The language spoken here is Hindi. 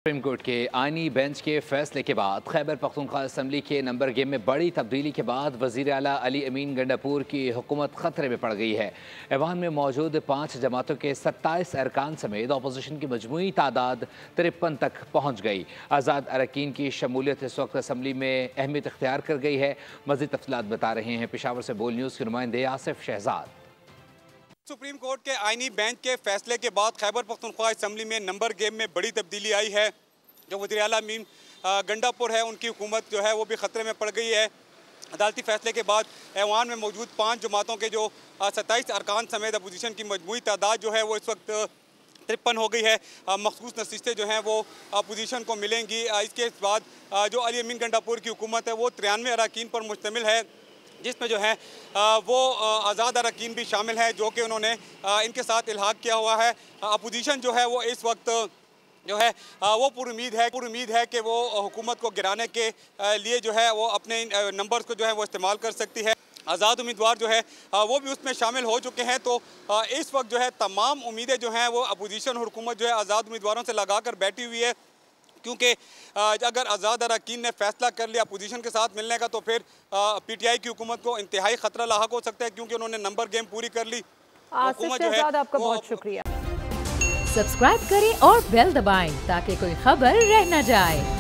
सुप्रीम कोर्ट के आईनी बेंच के फैसले के बाद खैबर पख्तूनख्वा असम्बली के नंबर गेम में बड़ी तब्दीली के बाद वज़ीर आला अली अमीन गंडापुर की हुकूमत खतरे में पड़ गई है। ऐवान में मौजूद 5 जमातों के 27 अरकान समेत अपोजिशन की मजमूई तादाद 53 तक पहुँच गई। आज़ाद अरकान की शमूलियत इस वक्त असम्बली में अहमियत इख्तियार कर गई है। मज़ीद तफसीलात बता रहे हैं पेशावर से बोल न्यूज़ के नुमाइंदे आसिफ शहजाद। सुप्रीम कोर्ट के आईनी बेंच के फैसले के बाद खैबर पख्तूनख्वा असम्बली में नंबर गेम में बड़ी तब्दीली आई है। जो वज़ीर आला अमीन गंडापुर है उनकी हुकूमत जो है वो भी ख़तरे में पड़ गई है। अदालती फैसले के बाद ऐवान में मौजूद 5 जमातों के जो 27 अरकान समेत अपोजिशन की मजमूई तादाद जो है वो इस वक्त 53 हो गई है। मखसूस नशिस्तें जो हैं वो अपोजिशन को मिलेंगी। इसके बाद जो अली अमीन गंडापुर की हुकूमत है वो 93 अरकान पर मुश्तमिल है, जिसमें जो है वो आज़ाद अरकान भी शामिल है जो कि उन्होंने इनके साथ इल्हाक किया हुआ है। अपोजिशन जो है वो इस वक्त जो है वो पुरुमीद है कि वो हुकूमत को गिराने के लिए जो है वो अपने नंबर्स को जो है वो इस्तेमाल कर सकती है। आज़ाद उम्मीदवार जो है वो भी उसमें शामिल हो चुके हैं। तो इस वक्त जो है तमाम उम्मीदें जो हैं वो अपोजिशन और हुकूमत जो है आज़ाद उम्मीदवारों से लगा कर बैठी हुई है, क्योंकि अगर आज़ाद अरकान ने फैसला कर लिया अपोजिशन के साथ मिलने का तो फिर PTI की हुकूमत को इंतहाई ख़तरा लाहक हो सकता है, क्योंकि उन्होंने नंबर गेम पूरी कर ली। आसिफ शहजाद, आपका बहुत शुक्रिया। सब्सक्राइब करें और बेल दबाएं ताकि कोई खबर रह न जाए।